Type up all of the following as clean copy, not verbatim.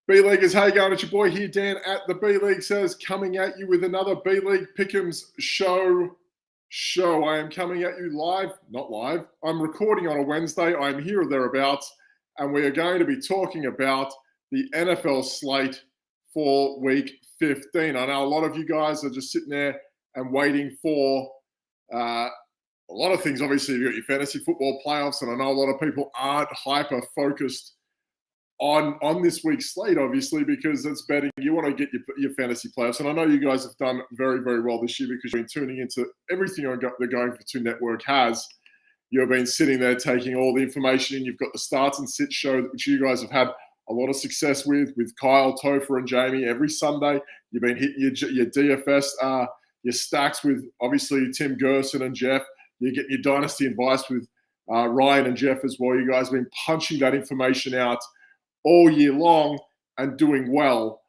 B-Leaguers, how you going? It's your boy here, Dan, at the B-League Says, coming at you with another B-League Pick'ems show. I am coming at you live, not live. I'm recording on a Wednesday. I'm here or thereabouts, and we are going to be talking about the NFL slate for Week 15. I know a lot of you guys are just sitting there and waiting for a lot of things. Obviously, you've got your fantasy football playoffs, and I know a lot of people aren't hyper-focused on this week's slate, obviously, because it's betting. You want to get your fantasy playoffs. And I know you guys have done very, very well this year because you've been tuning into everything on the Going for2 Network has. You've been sitting there taking all the information in. You've got the Starts and Sit show, which you guys have had a lot of success with Kyle, Topher, and Jamie every Sunday. You've been hitting your DFS, your stacks with, obviously, Tim Gerson and Jeff. You're getting your Dynasty advice with Ryan and Jeff as well. You guys have been punching that information out all year long and doing well.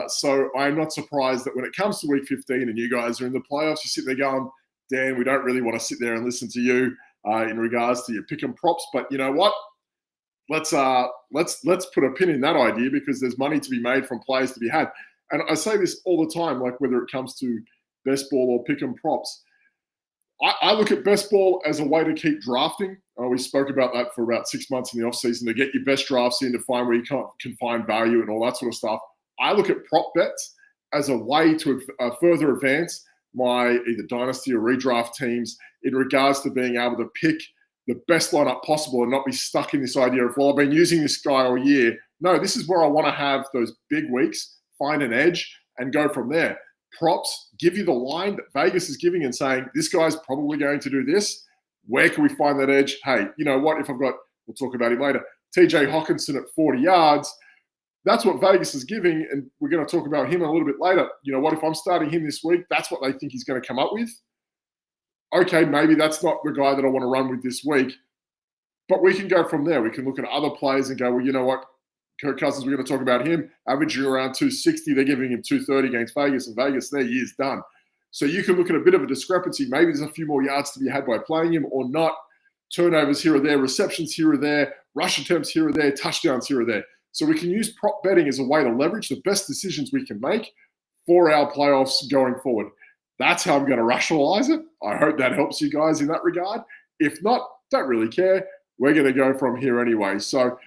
So I'm not surprised that when it comes to Week 15 and you guys are in the playoffs, you sit there going, Dan, we don't really want to sit there and listen to you in regards to your pick and props. But you know what? Let's put a pin in that idea because there's money to be made from players to be had. And I say this all the time, like whether it comes to best ball or pick and props. I look at best ball as a way to keep drafting. We spoke about that for about 6 months in the offseason to get your best drafts in, to find where you can find value and all that sort of stuff. I look at prop bets as a way to further advance my either dynasty or redraft teams in regards to being able to pick the best lineup possible and not be stuck in this idea of, well, I've been using this guy all year. No, this is where I want to have those big weeks, find an edge, and go from there. Props give you the line that Vegas is giving and saying, this guy's probably going to do this. Where can we find that edge? Hey, you know what? If I've got, we'll talk about him later, TJ Hockenson at 40 yards, that's what Vegas is giving, and we're going to talk about him a little bit later. You know what? If I'm starting him this week, that's what they think he's going to come up with. Okay, maybe that's not the guy that I want to run with this week, but we can go from there. We can look at other players and go, well, you know what? Kirk Cousins, we're going to talk about him, averaging around 260. They're giving him 230 against Vegas, and Vegas, their year's done. So you can look at a bit of a discrepancy. Maybe there's a few more yards to be had by playing him or not. Turnovers here or there, receptions here or there, rush attempts here or there, touchdowns here or there. So we can use prop betting as a way to leverage the best decisions we can make for our playoffs going forward. That's how I'm going to rationalize it. I hope that helps you guys in that regard. If not, don't really care. We're going to go from here anyway. So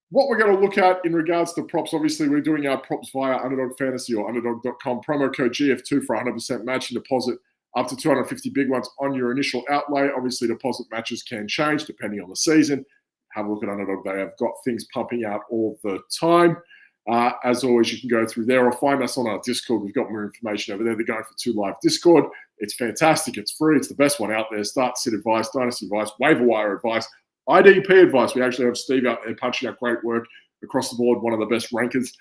what we're going to look at in regards to props, obviously we're doing our props via Underdog Fantasy or Underdog.com. Promo code GF2 for 100% matching deposit up to 250 big ones on your initial outlay. Obviously, deposit matches can change depending on the season. Have a look at Underdog. They have got things pumping out all the time. As always, you can go through there or find us on our Discord. We've got more information over there. The Going for2 Live Discord. It's fantastic. It's free. It's the best one out there. Start, sit advice, dynasty advice, waiver wire advice, IDP advice. We actually have Steve out there punching out great work across the board. One of the best rankers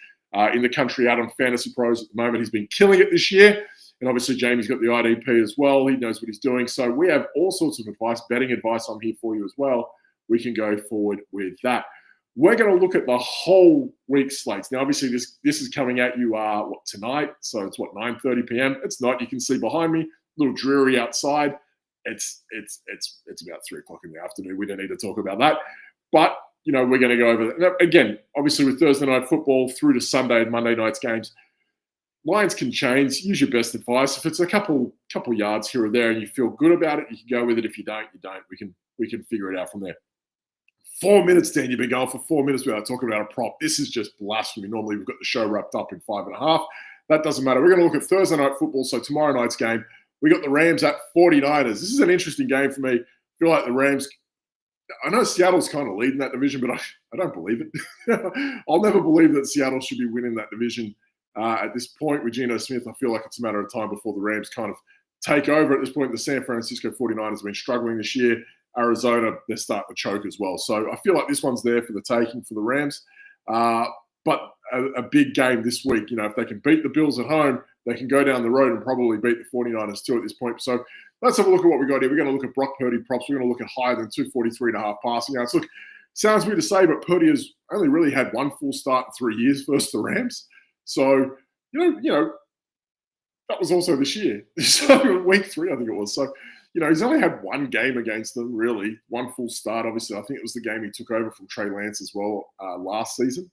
in the country out on Fantasy Pros at the moment. He's been killing it this year. And obviously, Jamie's got the IDP as well. He knows what he's doing. So we have all sorts of advice, betting advice on here for you as well. We can go forward with that. We're going to look at the whole week slates. Now, obviously, this is coming at you tonight. So it's 9:30 p.m. It's not. You can see behind me, a little dreary outside. It's about 3 o'clock in the afternoon. We don't need to talk about that. But, you know, we're going to go over that. Now, again, obviously with Thursday night football through to Sunday and Monday night's games, lines can change. Use your best advice. If it's a couple yards here or there and you feel good about it, you can go with it. If you don't, you don't. We can figure it out from there. 4 minutes, Dan. You've been going for 4 minutes without talking about a prop. This is just blasphemy. Normally, we've got the show wrapped up in 5.5. That doesn't matter. We're going to look at Thursday night football. So tomorrow night's game, we got the Rams at 49ers. This is an interesting game for me. I feel like the Rams, I know Seattle's kind of leading that division, but I don't believe it. I'll never believe that Seattle should be winning that division at this point with Geno Smith. I feel like it's a matter of time before the Rams kind of take over. At this point, the San Francisco 49ers have been struggling this year. Arizona, they're starting to choke as well. So I feel like this one's there for the taking for the Rams. But a big game this week. You know, if they can beat the Bills at home, they can go down the road and probably beat the 49ers too at this point. So let's have a look at what we got here. We're going to look at Brock Purdy props. We're going to look at higher than 243.5 passing yards. Look, sounds weird to say, but Purdy has only really had one full start in 3 years versus the Rams. So, you know, that was also this year. So week 3, I think it was. So, you know, he's only had one game against them, really. One full start. Obviously, I think it was the game he took over from Trey Lance as well last season.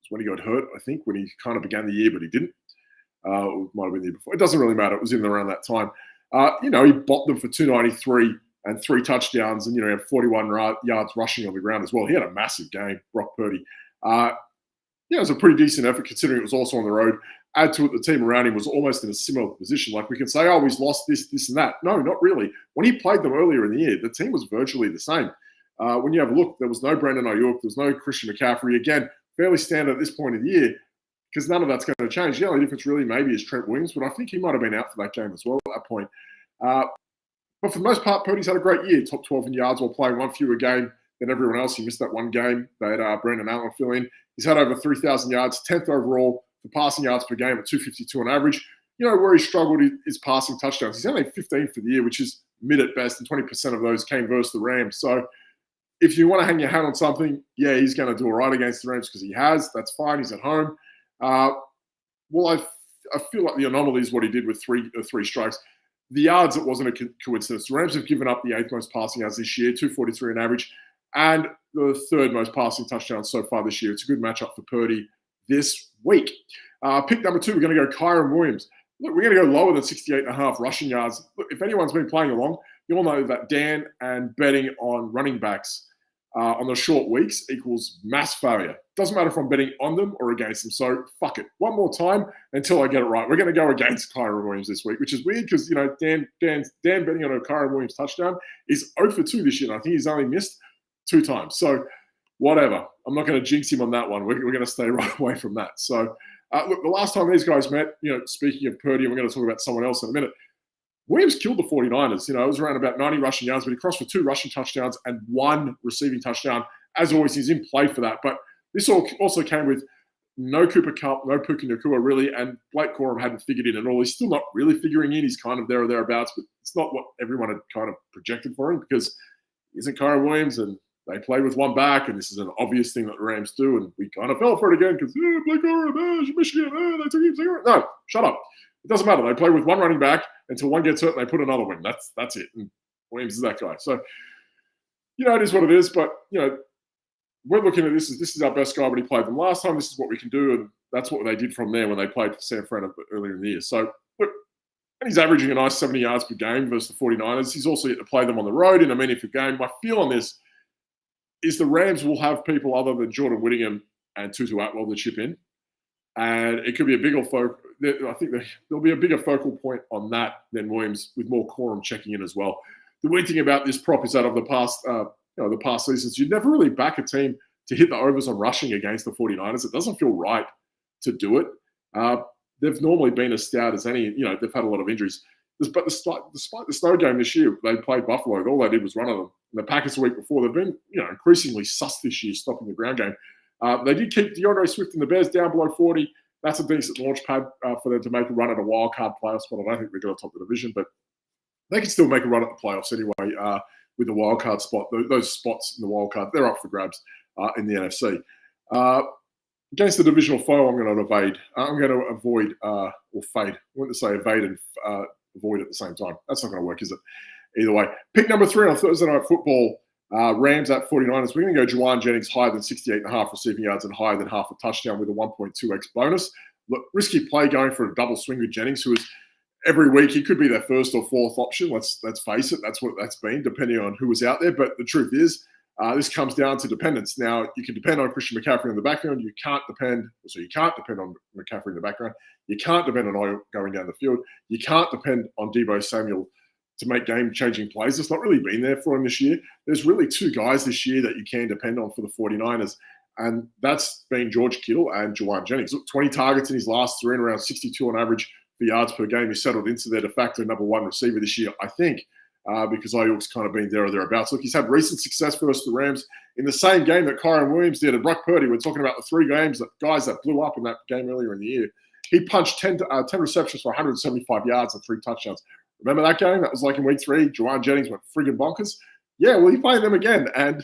when he got hurt, I think, when he kind of began the year, but he didn't. It might have been the year before. It doesn't really matter. It was in around that time. He bopped them for 293 and 3 touchdowns, and he had 41 yards rushing on the ground as well. He had a massive game, Brock Purdy. It was a pretty decent effort considering it was also on the road. Add to it, the team around him was almost in a similar position. Like we can say, he's lost this, and that. No, not really. When he played them earlier in the year, the team was virtually the same. When you have a look, there was no Brandon Ayuk, there was no Christian McCaffrey. Again, fairly standard at this point of the year because none of that's going to change. The only difference really maybe is Trent Williams, but I think he might have been out for that game as well at that point. But for the most part, Purdy's had a great year, top 12 in yards while playing one fewer game than everyone else. He missed that one game. They had Brandon Allen fill in. He's had over 3,000 yards, 10th overall for passing yards per game at 252 on average. Where he struggled is passing touchdowns. He's only 15 for the year, which is mid at best, and 20% of those came versus the Rams. So if you want to hang your hat on something, he's going to do all right against the Rams because he has. That's fine. He's at home. I feel like the anomaly is what he did with three strikes. The yards, it wasn't a coincidence. The Rams have given up the 8th most passing yards this year, 243 on average, and the 3rd most passing touchdowns so far this year. It's a good matchup for Purdy this week. Pick number 2, we're going to go Kyren Williams. Look, we're going to go lower than 68.5 rushing yards. Look, if anyone's been playing along, you'll know that Dan and betting on running backs on the short weeks equals mass failure. Doesn't matter if I'm betting on them or against them. So fuck it. One more time until I get it right. We're going to go against Kyren Williams this week, which is weird because Dan betting on a Kyren Williams touchdown is 0 for 2 this year. And I think he's only missed 2 times. So whatever. I'm not going to jinx him on that one. We're going to stay right away from that. So look, the last time these guys met, speaking of Purdy, and we're going to talk about someone else in a minute, Williams killed the 49ers. It was around about 90 rushing yards, but he crossed for 2 rushing touchdowns and 1 receiving touchdown. As always, he's in play for that. But this also came with no Cooper Kupp, no Puka Nacua really, and Blake Corum hadn't figured in at all. He's still not really figuring in. He's kind of there or thereabouts, but it's not what everyone had kind of projected for him because he isn't Kyren Williams, and they play with one back, and this is an obvious thing that the Rams do, and we kind of fell for it again because Blake Corum, Michigan, they took him. No, shut up. It doesn't matter. They play with one running back until one gets hurt and they put another one. That's it. And Williams is that guy. So, it is what it is. But, we're looking at this is our best guy, but he played them last time. This is what we can do. And that's what they did from there when they played for San Fran earlier in the year. So, look, and he's averaging a nice 70 yards per game versus the 49ers. He's also yet to play them on the road in a meaningful game. My feel on this is the Rams will have people other than Jordan Whittingham and Tutu Atwell to chip in. And it could be a bigger I think there'll be a bigger focal point on that than Williams, with more Corum checking in as well. The weird thing about this prop is that of the past seasons, you'd never really back a team to hit the overs on rushing against the 49ers. It doesn't feel right to do it. They've normally been as stout as any. They've had a lot of injuries. But despite the snow game this year, they played Buffalo. All they did was run on them. And the Packers the week before, they've been increasingly sus this year, stopping the ground game. They did keep DeAndre Swift and the Bears down below 40. That's a decent launch pad for them to make a run at a wild card playoff spot. I don't think they're going to top the division, but they can still make a run at the playoffs anyway with the wild card spot. Those spots in the wild card, they're up for grabs in the NFC. Against the divisional foe, I'm going to evade. I'm going to avoid or fade. I want to say evade and avoid at the same time. That's not going to work, is it? Either way. Pick number 3 on Thursday Night Football. Rams at 49ers. We're going to go Juann Jennings higher than 68.5 receiving yards and higher than half a touchdown with a 1.2x bonus. Look, risky play going for a double swing with Jennings, who is every week he could be their 1st or 4th option. Let's face it. That's what that's been, depending on who was out there. But the truth is, this comes down to dependence. Now, you can depend on Christian McCaffrey in the backfield. You can't depend on McCaffrey in the background. You can't depend on Oil going down the field. You can't depend on Deebo Samuel to make game-changing plays. It's not really been there for him this year. There's really 2 guys this year that you can depend on for the 49ers, and that's been George Kittle and Juann Jennings. Look, 20 targets in his last 3 and around 62 on average for yards per game. He settled into their de facto number 1 receiver this year, I think, because Ayuk's kind of been there or thereabouts. Look, he's had recent success versus the Rams in the same game that Kyren Williams did. And Brock Purdy, we're talking about the 3 guys that blew up in that game earlier in the year. He punched 10 receptions for 175 yards and 3 touchdowns. Remember that game? That was like in week 3. Juann Jennings went friggin' bonkers. Yeah, well, he's playing them again. And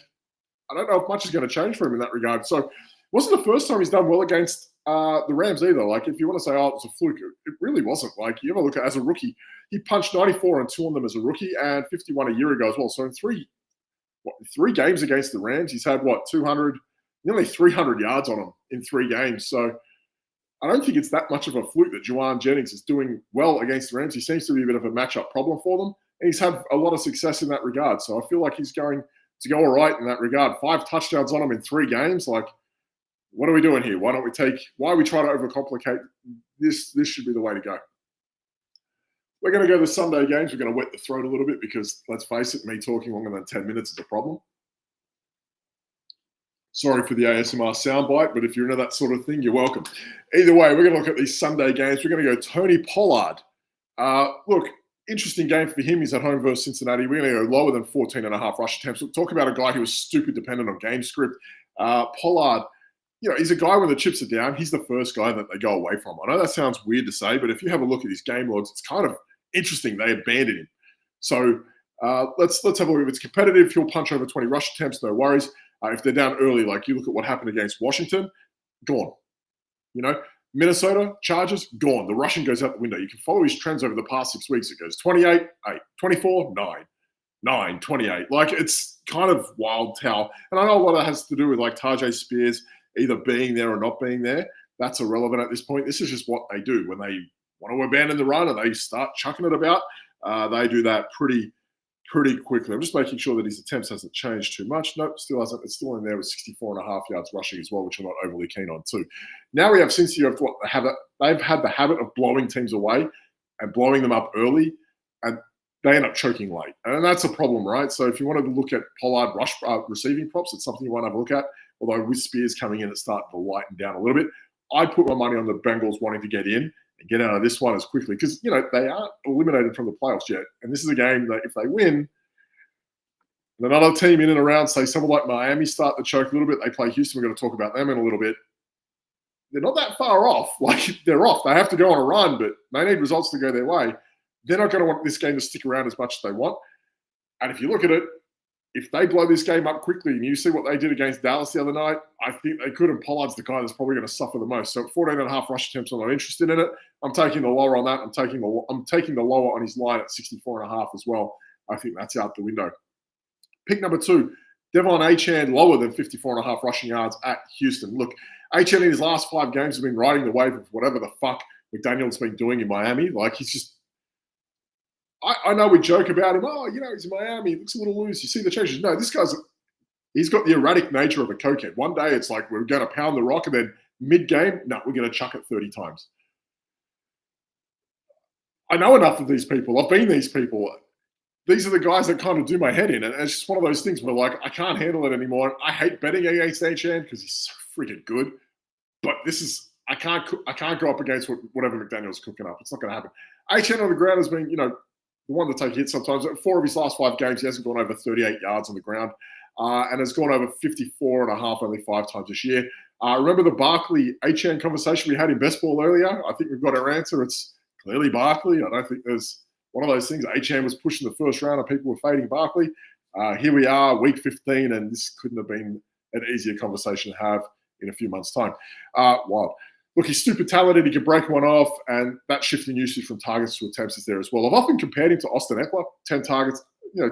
I don't know if much is going to change for him in that regard. So it wasn't the first time he's done well against the Rams either. Like, if you want to say, it was a fluke, it really wasn't. Like, you ever look at as a rookie, he punched 94 and 2 on them as a rookie and 51 a year ago as well. So in three games against the Rams, he's had, 200, nearly 300 yards on him in 3 games. So I don't think it's that much of a fluke that Juann Jennings is doing well against the Rams. He seems to be a bit of a matchup problem for them. And he's had a lot of success in that regard. So I feel like he's going to go all right in that regard. 5 touchdowns on him in 3 games. Like, what are we doing here? Why are we trying to overcomplicate this? This should be the way to go. We're going to go to the Sunday games. We're going to wet the throat a little bit because, let's face it, me talking longer than 10 minutes is a problem. Sorry for the ASMR soundbite, but if you're into that sort of thing, you're welcome. Either way, we're going to look at these Sunday games. We're going to go Tony Pollard. Look, interesting game for him. He's at home versus Cincinnati. We're going to go lower than 14.5 rush attempts. We'll talk about a guy who was stupid dependent on game script. Pollard, he's a guy when the chips are down. He's the first guy that they go away from. I know that sounds weird to say, but if you have a look at his game logs, it's kind of interesting. They abandoned him. So let's have a look. If it's competitive, he'll punch over 20 rush attempts, no worries. If they're down early, like you look at what happened against Washington, gone. Minnesota, Chargers, gone. The rushing goes out the window. You can follow his trends over the past 6 weeks. It goes 28, 8, 24, 9, 9, 28. Like, it's kind of wild how. And I know a lot of that has to do with, like, Tajay Spears either being there or not being there. That's irrelevant at this point. This is just what they do. When they want to abandon the run and they start chucking it about, they do that pretty quickly. I'm just making sure that his attempts hasn't changed too much. Nope, still hasn't. It's still in there with 64.5 yards rushing as well, which I'm not overly keen on too. Now we have Cincy of what they've had the habit of blowing teams away and blowing them up early, and they end up choking late. And that's a problem, right? So if you wanted to look at Pollard receiving props, it's something you want to have a look at. Although with Spears coming in, it's starting to lighten down a little bit. I'd put my money on the Bengals wanting to get in and get out of this one as quickly because, they aren't eliminated from the playoffs yet. And this is a game that if they win, and another team in and around, say someone like Miami, start to choke a little bit. They play Houston. We're going to talk about them in a little bit. They're not that far off. Like, they're off. They have to go on a run, but they need results to go their way. They're not going to want this game to stick around as much as they want. And if you look at it, if they blow this game up quickly and you see what they did against Dallas the other night, I think they could. And Pollard's the guy that's probably going to suffer the most. So 14.5 rush attempts, I'm not interested in it. I'm taking the lower on that. I'm taking the lower on his line at 64.5 as well. I think that's out the window. Pick number 2, DeVon Achane, lower than 54.5 rushing yards at Houston. Look, Achane in his last 5 games has been riding the wave of whatever the fuck McDaniel's been doing in Miami. Like, he's just I know we joke about him. Oh, he's in Miami. He looks a little loose. You see the changes. No, this guy's he's got the erratic nature of a cokehead. One day it's like we're going to pound the rock, and then mid-game, no, we're going to chuck it 30 times. I know enough of these people. I've been these people. These are the guys that kind of do my head in. And it's just one of those things where, like, I can't handle it anymore. I hate betting against Achane because he's so freaking good. But this is I can't go up against whatever McDaniel's cooking up. It's not going to happen. Achane on the ground has been, the one to take hits sometimes. 4 of his last 5 games, he hasn't gone over 38 yards on the ground and has gone over 54.5 only 5 times this year. Remember the Barkley-Achane conversation we had in best ball earlier? I think we've got our answer. It's clearly Barkley. I don't think there's one of those things. Achane was pushing the first round and people were fading Barkley. Here we are, week 15, and this couldn't have been an easier conversation to have in a few months' time. Wild. Look, he's super talented. He can break one off, and that shift in usage from targets to attempts is there as well. I've often compared him to Austin Eckler. 10 targets,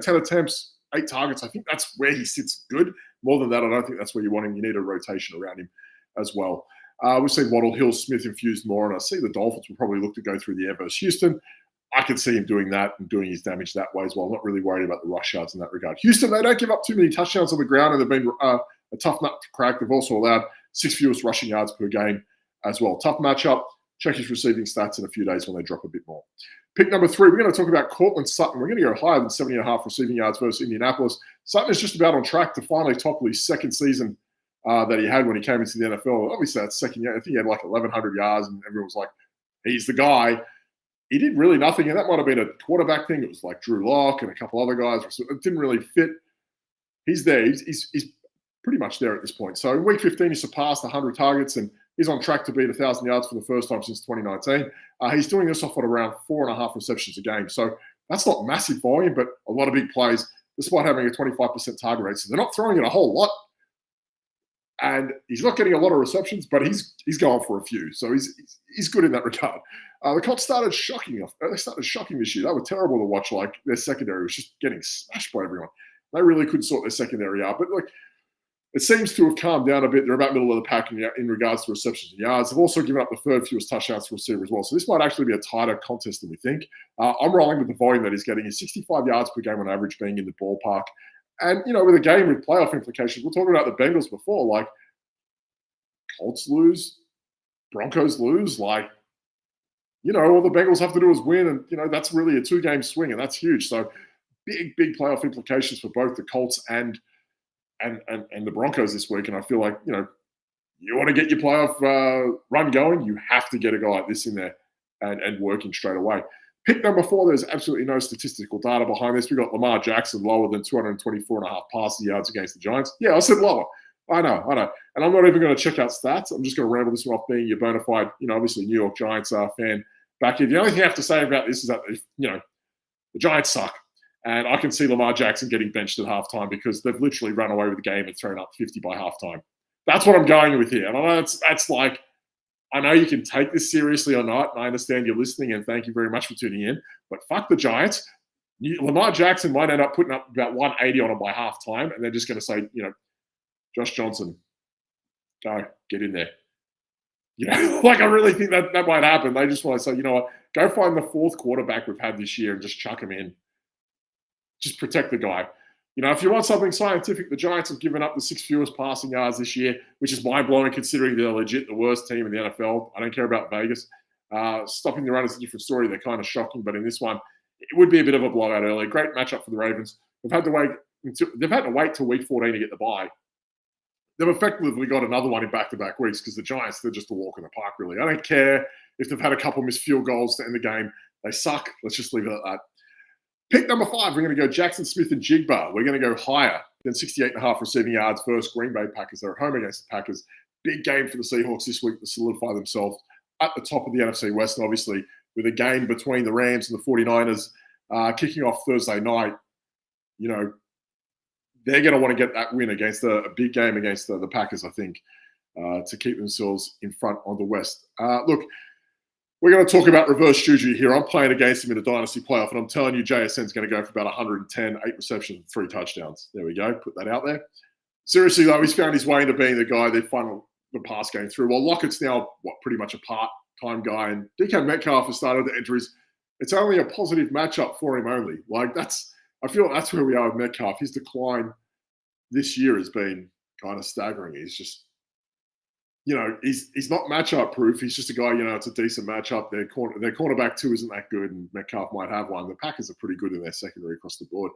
10 attempts, 8 targets. I think that's where he sits good. More than that, I don't think that's where you want him. You need a rotation around him as well. We've seen Waddle, Hill, Smith infused more, and I see the Dolphins will probably look to go through the air versus Houston. I can see him doing that and doing his damage that way as well. I'm not really worried about the rush yards in that regard. Houston, they don't give up too many touchdowns on the ground, and they've been a tough nut to crack. They've also allowed 6 fewest rushing yards per game as well. Tough matchup. Check his receiving stats in a few days when they drop a bit more. Pick number 3, we're going to talk about Courtland Sutton. We're going to go higher than 70.5 receiving yards versus Indianapolis. Sutton is just about on track to finally topple his second season that he had when he came into the NFL. Obviously, that second year, I think he had like 1,100 yards, and everyone was like, he's the guy. He did really nothing, and that might have been a quarterback thing. It was like Drew Lock and a couple other guys. It didn't really fit. He's there. He's pretty much there at this point. So in week 15, he surpassed 100 targets, and he's on track to beat 1,000 yards for the first time since 2019. He's doing this off at around 4.5 receptions a game. So that's not massive volume, but a lot of big plays, despite having a 25% target rate. So they're not throwing it a whole lot. And he's not getting a lot of receptions, but he's going for a few. So he's good in that regard. The Colts started shocking this year. They were terrible to watch. Like, their secondary was just getting smashed by everyone. They really couldn't sort their secondary out. But, like, it seems to have calmed down a bit. They're about middle of the pack in regards to receptions and yards. They've also given up the third fewest touchdowns to receiver as well. So this might actually be a tighter contest than we think. I'm rolling with the volume that he's getting. He's 65 yards per game on average, being in the ballpark. And, with a game with playoff implications, we're talking about the Bengals before, like Colts lose, Broncos lose, all the Bengals have to do is win. And, that's really a 2-game swing, and that's huge. So big playoff implications for both the Colts and the Broncos this week. And I feel like, you want to get your playoff run going, you have to get a guy like this in there and working straight away. Pick number 4, there's absolutely no statistical data behind this. We got Lamar Jackson lower than 224.5 passing yards against the Giants. Yeah, I said lower. I know. And I'm not even going to check out stats. I'm just going to ramble this one off being your bona fide, obviously New York Giants fan back here. The only thing I have to say about this is that, the Giants suck. And I can see Lamar Jackson getting benched at halftime because they've literally run away with the game and thrown up 50 by halftime. That's what I'm going with here. And I know that's like, I know you can take this seriously or not, and I understand you're listening, and thank you very much for tuning in. But fuck the Giants. Lamar Jackson might end up putting up about 180 on them by halftime, and they're just going to say, Josh Johnson, go, get in there. I really think that might happen. They just want to say, you know what, go find the 4th quarterback we've had this year and just chuck him in. Just protect the guy. If you want something scientific, the Giants have given up the 6th fewest passing yards this year, which is mind-blowing considering they're legit the worst team in the NFL. I don't care about Vegas. Stopping the run is a different story. They're kind of shocking, but in this one, it would be a bit of a blowout early. Great matchup for the Ravens. They've had to wait till week 14 to get the bye. They've effectively got another one in back-to-back weeks because the Giants, they're just a walk in the park, really. I don't care if they've had a couple missed field goals to end the game. They suck. Let's just leave it at that. Pick number 5, we're going to go Jaxon Smith-Njigba. We're going to go higher than 68.5 receiving yards versus Green Bay Packers. They're at home against the Packers. Big game for the Seahawks this week to solidify themselves at the top of the NFC West. And obviously, with a game between the Rams and the 49ers kicking off Thursday night, they're going to want to get that win against a big game against the Packers, I think, to keep themselves in front on the West. Look, we're going to talk about reverse juju here. I'm playing against him in a dynasty playoff, and I'm telling you, JSN's going to go for about 110, 8 receptions, 3 touchdowns. There we go. Put that out there. Seriously, though, he's found his way into being the guy they funnel the pass game through. Well, Lockett's now, pretty much a part-time guy, and DK Metcalf has started to enter it's only a positive matchup for him only. I feel that's where we are with Metcalf. His decline this year has been kind of staggering. He's just, he's not matchup proof. He's just a guy, it's a decent matchup. Their cornerback 2 isn't that good, and Metcalf might have one. The Packers are pretty good in their secondary across the board.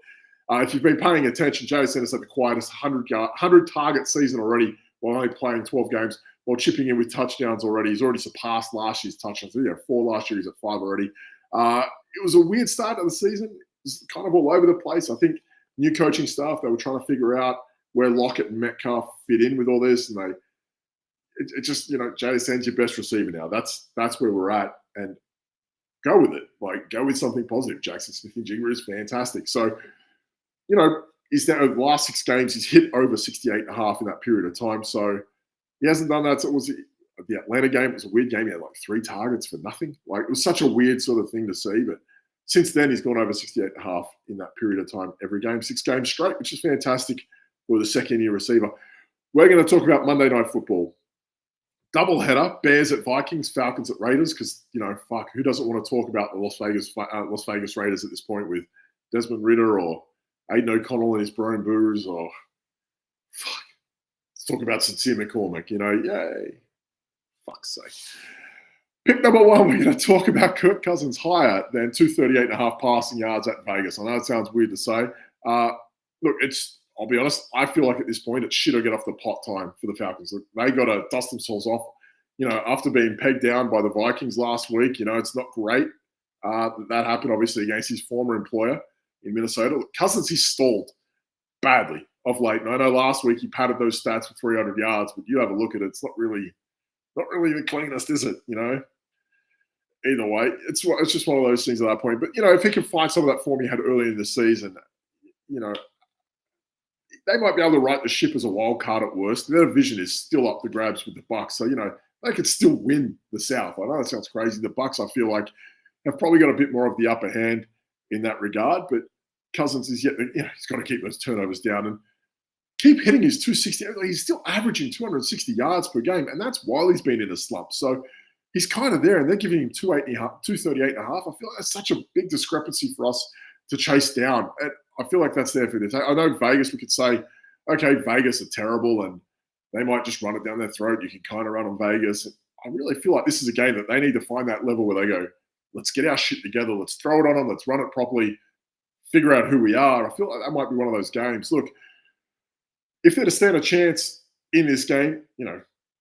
If you've been paying attention, Jason has had the quietest 100 target season already while only playing 12 games, while chipping in with touchdowns already. He's already surpassed last year's touchdowns. He had 4 last year. He's at 5 already. It was a weird start of the season. It was kind of all over the place. I think new coaching staff, they were trying to figure out where Lockett and Metcalf fit in with all this, and it just, JSN's your best receiver now. That's where we're at, and go with it. Go with something positive. Jaxon Smith-Njigba is fantastic. So, he's now the last 6 games, he's hit over 68.5 in that period of time. So he hasn't done that. So the Atlanta game, it was a weird game. He had 3 targets for nothing. It was such a weird sort of thing to see. But since then, he's gone over 68.5 in that period of time every game, 6 games straight, which is fantastic for the second-year receiver. We're going to talk about Monday Night Football. Doubleheader, Bears at Vikings, Falcons at Raiders, because, who doesn't want to talk about the Las Vegas Raiders at this point with Desmond Ridder or Aiden O'Connell and his Barone Boos, or let's talk about Sincere McCormick, yay. Fuck's sake. Pick number 1, we're going to talk about Kirk Cousins higher than 238.5 passing yards at Vegas. I know it sounds weird to say. Look, I'll be honest, I feel like at this point it's shit or get off the pot time for the Falcons. Look, they got to dust themselves off. After being pegged down by the Vikings last week, it's not great. That happened, obviously, against his former employer in Minnesota. Look, Cousins, he's stalled badly of late. And I know last week he padded those stats for 300 yards, but you have a look at it. It's not really the cleanest, is it? Either way, it's just one of those things at that point. But, if he can find some of that form he had early in the season, they might be able to right the ship as a wild card at worst. Their division is still up for grabs with the Bucs, so they could still win the South. I know that sounds crazy. The Bucs, I feel like, have probably got a bit more of the upper hand in that regard. But Cousins is he's got to keep those turnovers down. And keep hitting his 260. He's still averaging 260 yards per game, and that's while he's been in a slump. So he's kind of there, and they're giving him 238 and a half. I feel like that's such a big discrepancy for us to chase down. And I feel like that's there for this. I know Vegas, we could say, okay, Vegas are terrible, and they might just run it down their throat. You can kind of run on Vegas. I really feel like this is a game that they need to find that level where they go, let's get our shit together. Let's throw it on them. Let's run it properly. Figure out who we are. I feel like that might be one of those games. Look, if they're to stand a chance in this game,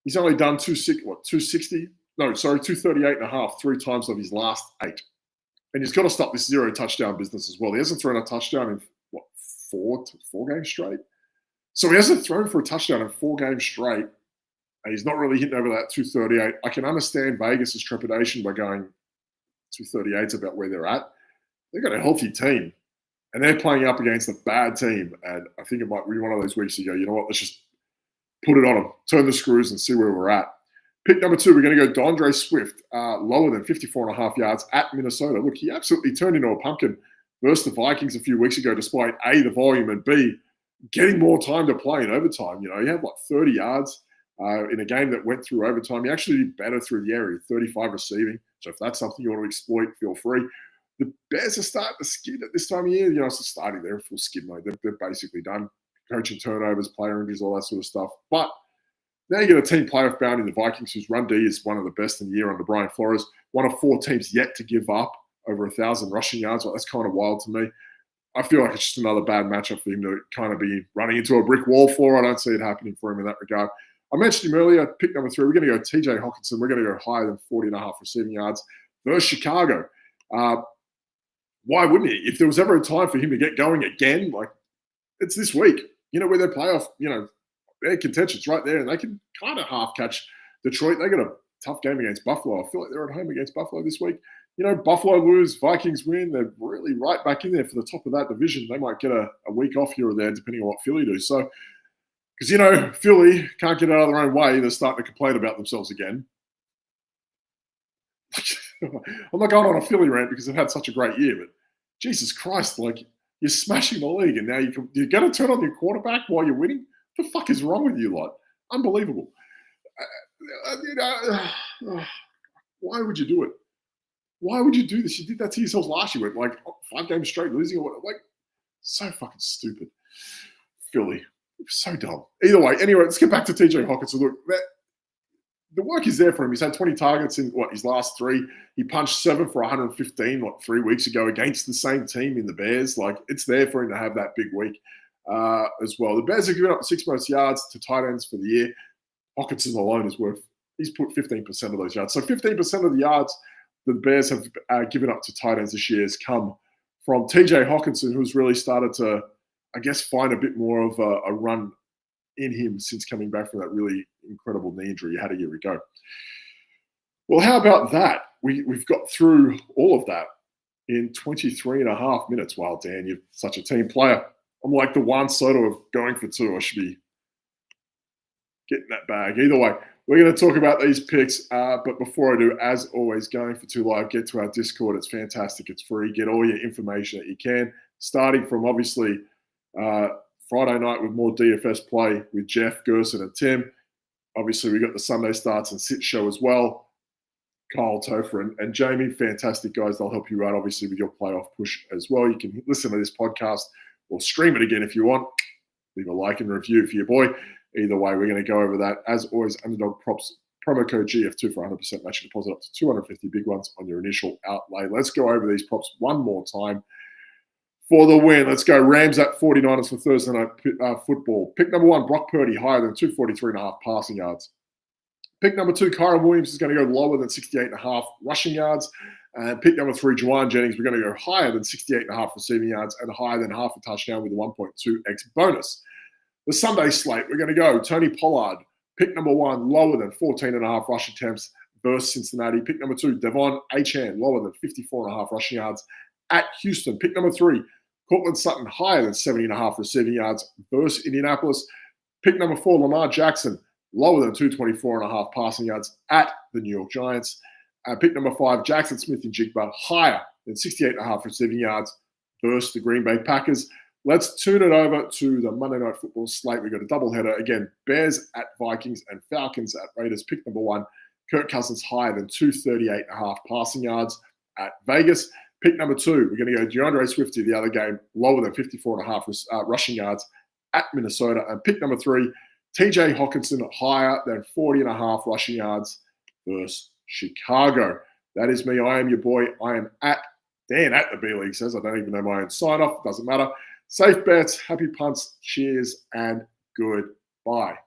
he's only done 238 and a half 3 times of his last 8. And he's got to stop this 0 touchdown business as well. He hasn't thrown a touchdown in, 4 games straight? So he hasn't thrown for a touchdown in 4 games straight. And he's not really hitting over that 238. I can understand Vegas' trepidation by going 238 is about where they're at. They've got a healthy team. And they're playing up against a bad team. And I think it might be one of those weeks you go, you know what, let's just put it on them, turn the screws and see where we're at. Pick number 2, we're going to go DeAndre Swift, lower than 54 and a half yards at Minnesota. Look, he absolutely turned into a pumpkin versus the Vikings a few weeks ago, despite A, the volume, and B, getting more time to play in overtime. He had 30 yards in a game that went through overtime. He actually did better through the area, 35 receiving. So if that's something you want to exploit, feel free. The Bears are starting to skid at this time of year. It's starting. They're in full skid mode. They're basically done. Coaching turnovers, player injuries, all that sort of stuff. But now you get a team playoff bound in the Vikings, whose run D is one of the best in the year under Brian Flores. One of 4 teams yet to give up over 1,000 rushing yards. Well, that's kind of wild to me. I feel like it's just another bad matchup for him to kind of be running into a brick wall for. I don't see it happening for him in that regard. I mentioned him earlier, pick number 3. We're going to go TJ Hockenson. We're going to go higher than 40 and a half receiving yards versus Chicago. Why wouldn't he? If there was ever a time for him to get going again, it's this week. Where their playoff, their contention's right there, and they can kind of half catch Detroit. They got a tough game against Buffalo. I feel like they're at home against Buffalo this week. Buffalo lose, Vikings win. They're really right back in there for the top of that division. They might get a week off here or there, depending on what Philly do. So, because, Philly can't get out of their own way. They're starting to complain about themselves again. I'm not going on a Philly rant because they've had such a great year, but Jesus Christ, you're smashing the league, and now you're going to turn on your quarterback while you're winning? What the fuck is wrong with you lot? Unbelievable. Why would you do it? Why would you do this? You did that to yourselves last year with 5 games straight losing or what? So fucking stupid. Philly. So dumb. Either way, anyway, let's get back to TJ Hockenson. Look, the work is there for him. He's had 20 targets in his last 3. He punched 7 for 115 3 weeks ago against the same team in the Bears. It's there for him to have that big week as well. The Bears have given up the 6 most yards to tight ends for the year. Hockenson alone is he's put 15% of those yards. So 15% of the yards the Bears have given up to tight ends this year has come from TJ Hockenson, who's really started to, I guess, find a bit more of a run in him since coming back from that really incredible knee injury he had a year ago. Well, how about that? We've got through all of that in 23 and a half minutes. Wow, Dan, you're such a team player. I'm like the Juan Soto of going for 2. I should be getting that bag. Either way, we're going to talk about these picks. But before I do, as always, Going4 2 Live, get to our Discord. It's fantastic. It's free. Get all your information that you can, starting from obviously Friday night with more DFS play with Jeff, Gerson, and Tim. Obviously, we got the Sunday Starts and Sit show as well. Kyle, Topher, and Jamie, fantastic guys. They'll help you out, obviously, with your playoff push as well. You can listen to this podcast or stream it again if you want. Leave a like and review for your boy. Either way, we're going to go over that. As always, Underdog Props, promo code GF2 for 100% match deposit up to 250 big ones on your initial outlay. Let's go over these props one more time for the win. Let's go Rams at 49ers for Thursday night football. Pick number 1, Brock Purdy, higher than 243.5 passing yards. Pick number 2, Kyren Williams is going to go lower than 68.5 rushing yards. And pick number 3, Juann Jennings, we're going to go higher than 68.5 receiving yards and higher than half a touchdown with a 1.2x bonus. The Sunday slate, we're going to go Tony Pollard, pick number 1, lower than 14.5 rush attempts versus Cincinnati. Pick number 2, DeVon Achane, lower than 54.5 rushing yards at Houston. Pick number 3, Courtland Sutton, higher than 70.5 receiving yards versus Indianapolis. Pick number 4, Lamar Jackson, lower than 224.5 passing yards at the New York Giants. Pick number 5, Jaxon Smith-Njigba, higher than 68.5 receiving yards versus the Green Bay Packers. let's tune it over to the Monday Night Football slate. We've got a doubleheader. Again, Bears at Vikings and Falcons at Raiders. Pick number 1, Kirk Cousins higher than 238.5 passing yards at Vegas. Pick number 2, we're going to go DeAndre Swift to the other game, lower than 54.5 rushing yards at Minnesota. And pick number 3, TJ Hockenson higher than 40.5 rushing yards versus Chicago. That is me. I am your boy. I am at Dan at the B League says. I don't even know my own sign off. Doesn't matter. Safe bets, happy punts, cheers, and goodbye.